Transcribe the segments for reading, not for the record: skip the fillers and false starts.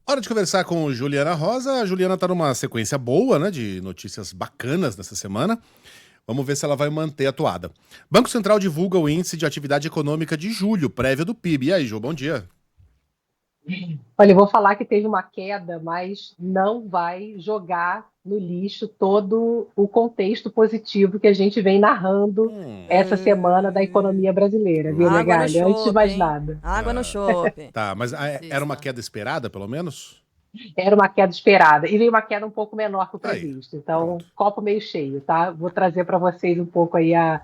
Hora de conversar com Juliana Rosa. A Juliana tá numa sequência boa, né, de notícias bacanas nessa semana. Vamos ver se ela vai manter a toada. Banco Central divulga o índice de atividade econômica de julho, prévia do PIB. E aí, Ju, bom dia. Olha, eu vou falar que teve uma queda, mas não vai jogar no lixo todo o contexto positivo que a gente vem narrando essa semana da economia brasileira, viu, Água no Megali? Antes de chope, mais hein? nada. Água no chope. Tá, mas era uma Assista. queda esperada, pelo menos? Era uma queda esperada e veio uma queda um pouco menor que o Aí, previsto. pronto. Então, copo meio cheio, tá? Vou trazer para vocês um pouco aí a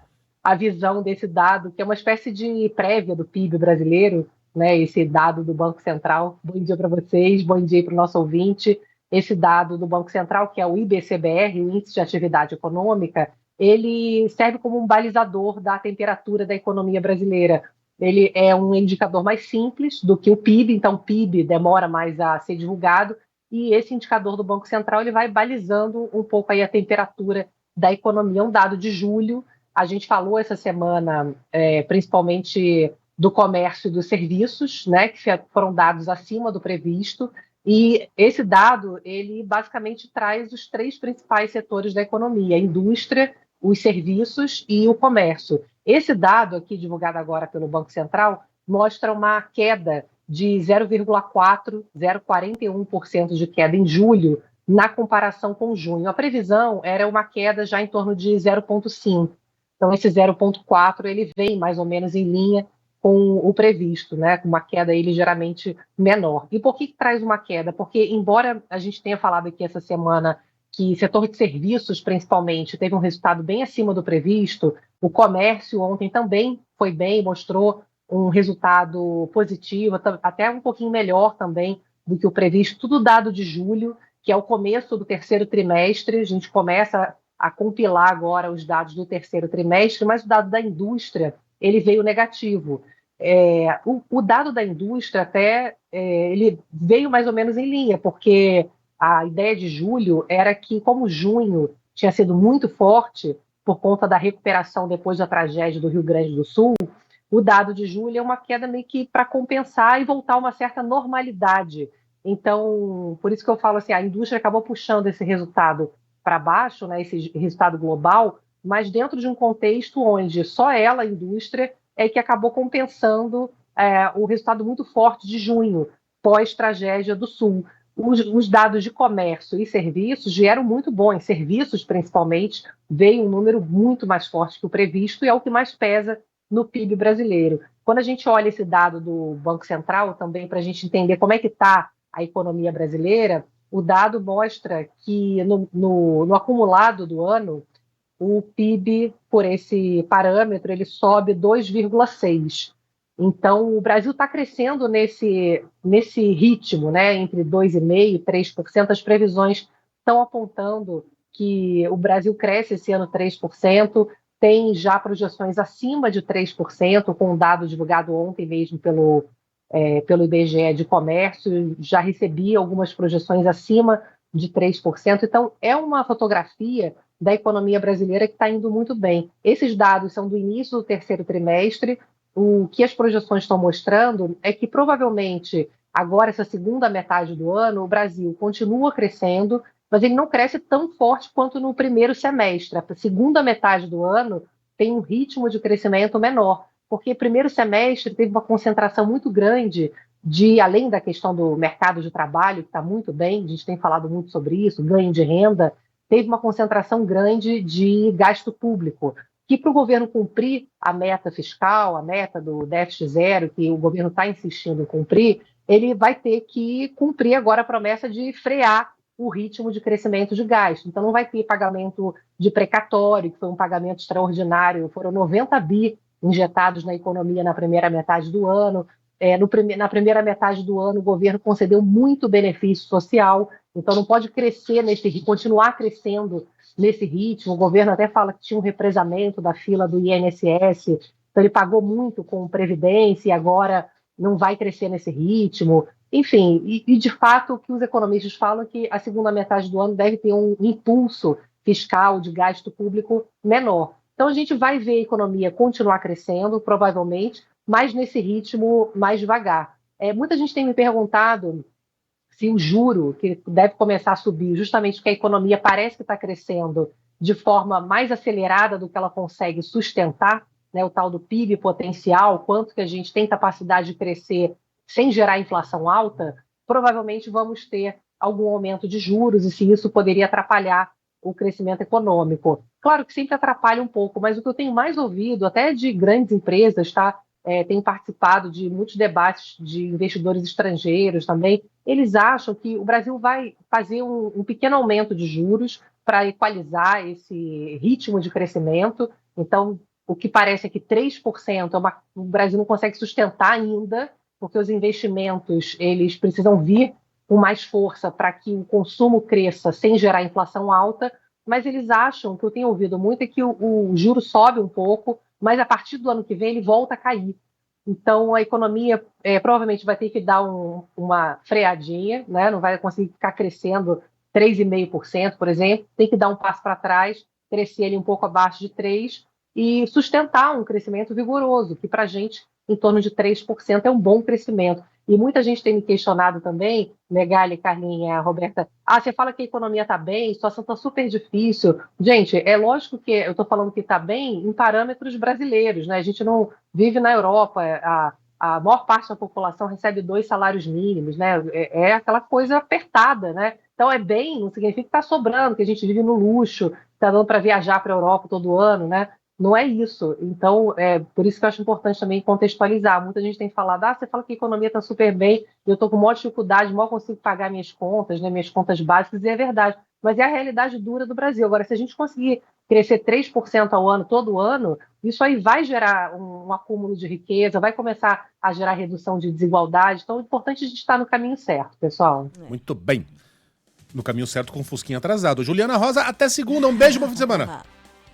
visão desse dado, que é uma espécie de prévia do PIB brasileiro, né? Esse dado do Banco Central. Bom dia para vocês, bom dia para o nosso ouvinte. Esse dado do Banco Central, que é o IBCBR, o Índice de Atividade Econômica, ele serve como um balizador da temperatura da economia brasileira. Ele é um indicador mais simples do que o PIB, então o PIB demora mais a ser divulgado, e esse indicador do Banco Central ele vai balizando um pouco aí a temperatura da economia. Um dado de julho, a gente falou essa semana, principalmente do comércio e dos serviços, né, que foram dados acima do previsto, e esse dado, ele basicamente traz os três principais setores da economia: a indústria, os serviços e o comércio. Esse dado aqui, divulgado agora pelo Banco Central, mostra uma queda de 0,41% de queda em julho, na comparação com junho. A previsão era uma queda já em torno de 0,5%. Então, esse 0,4 ele vem mais ou menos em linha com o previsto, né? Com uma queda aí ligeiramente menor. E por que traz uma queda? Porque, embora a gente tenha falado aqui essa semana que setor de serviços, principalmente, teve um resultado bem acima do previsto, o comércio ontem também foi bem, mostrou um resultado positivo, até um pouquinho melhor também do que o previsto, tudo dado de julho, que é o começo do terceiro trimestre. A gente começa a compilar agora os dados do terceiro trimestre, mas o dado da indústria ele veio negativo. O dado da indústria ele veio mais ou menos em linha, porque a ideia de julho era que, como junho tinha sido muito forte por conta da recuperação depois da tragédia do Rio Grande do Sul, o dado de julho é uma queda meio que para compensar e voltar a uma certa normalidade. Então, por isso que eu falo assim, a indústria acabou puxando esse resultado para baixo, né, esse resultado global, mas dentro de um contexto onde só ela, a indústria, é que acabou compensando o resultado muito forte de junho, pós-tragédia do Sul. Os dados de comércio e serviços vieram muito bons, serviços principalmente, veio um número muito mais forte que o previsto e é o que mais pesa no PIB brasileiro. Quando a gente olha esse dado do Banco Central, também para a gente entender como é que está a economia brasileira, o dado mostra que no acumulado do ano, o PIB, por esse parâmetro, ele sobe 2,6%. Então, o Brasil está crescendo nesse ritmo, né, entre 2,5% e 3%. As previsões estão apontando que o Brasil cresce esse ano 3%, tem já projeções acima de 3%, com um dado divulgado ontem mesmo pelo IBGE de comércio, já recebi algumas projeções acima de 3%. Então, é uma fotografia da economia brasileira que está indo muito bem. Esses dados são do início do terceiro trimestre. O que as projeções estão mostrando é que provavelmente agora, essa segunda metade do ano, o Brasil continua crescendo, mas ele não cresce tão forte quanto no primeiro semestre. A segunda metade do ano tem um ritmo de crescimento menor, porque primeiro semestre teve uma concentração muito grande além da questão do mercado de trabalho, que está muito bem, a gente tem falado muito sobre isso, ganho de renda, teve uma concentração grande de gasto público, que para o governo cumprir a meta fiscal, a meta do déficit zero, que o governo está insistindo em cumprir, ele vai ter que cumprir agora a promessa de frear o ritmo de crescimento de gasto. Então, não vai ter pagamento de precatório, que foi um pagamento extraordinário, foram 90 bi injetados na economia na primeira metade do ano. Na primeira metade do ano, o governo concedeu muito benefício social, então não pode continuar crescendo nesse ritmo. O governo até fala que tinha um represamento da fila do INSS, então ele pagou muito com Previdência e agora não vai crescer nesse ritmo. Enfim, de fato o que os economistas falam é que a segunda metade do ano deve ter um impulso fiscal de gasto público menor. Então a gente vai ver a economia continuar crescendo, provavelmente, mas nesse ritmo mais devagar. Muita gente tem me perguntado se o juro, que deve começar a subir, justamente porque a economia parece que está crescendo de forma mais acelerada do que ela consegue sustentar, né, o tal do PIB potencial, quanto que a gente tem capacidade de crescer sem gerar inflação alta, provavelmente vamos ter algum aumento de juros, e se isso poderia atrapalhar o crescimento econômico. Claro que sempre atrapalha um pouco, mas o que eu tenho mais ouvido, até de grandes empresas, tá? Tenho participado de muitos debates de investidores estrangeiros também, eles acham que o Brasil vai fazer um pequeno aumento de juros para equalizar esse ritmo de crescimento. Então, o que parece é que 3% o Brasil não consegue sustentar ainda, porque os investimentos eles precisam vir com mais força para que o consumo cresça sem gerar inflação alta, mas eles acham, que eu tenho ouvido muito, é que o juro sobe um pouco, mas a partir do ano que vem ele volta a cair. Então a economia provavelmente vai ter que dar uma freadinha, né? Não vai conseguir ficar crescendo 3,5%, por exemplo, tem que dar um passo para trás, crescer ali um pouco abaixo de 3% e sustentar um crescimento vigoroso, que para a gente, em torno de 3%, é um bom crescimento. E muita gente tem me questionado também, Megali, Carlinha, Roberta, você fala que a economia está bem, a situação está super difícil. Gente, é lógico que eu estou falando que está bem em parâmetros brasileiros, né? A gente não vive na Europa, a maior parte da população recebe 2 salários mínimos, né? É aquela coisa apertada, né? Então é bem, não significa que está sobrando, que a gente vive no luxo, está dando para viajar para a Europa todo ano, né? Não é isso. Então, por isso que eu acho importante também contextualizar. Muita gente tem falado, você fala que a economia está super bem, eu estou com maior dificuldade, mal consigo pagar minhas contas, né, minhas contas básicas, e é verdade. Mas é a realidade dura do Brasil. Agora, se a gente conseguir crescer 3% ao ano, todo ano, isso aí vai gerar um acúmulo de riqueza, vai começar a gerar redução de desigualdade. Então, é importante a gente estar no caminho certo, pessoal. Muito bem. No caminho certo com o Fusquinha atrasado. Juliana Rosa, até segunda. Um beijo, bom fim de semana.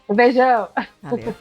Um beijão. Valeu.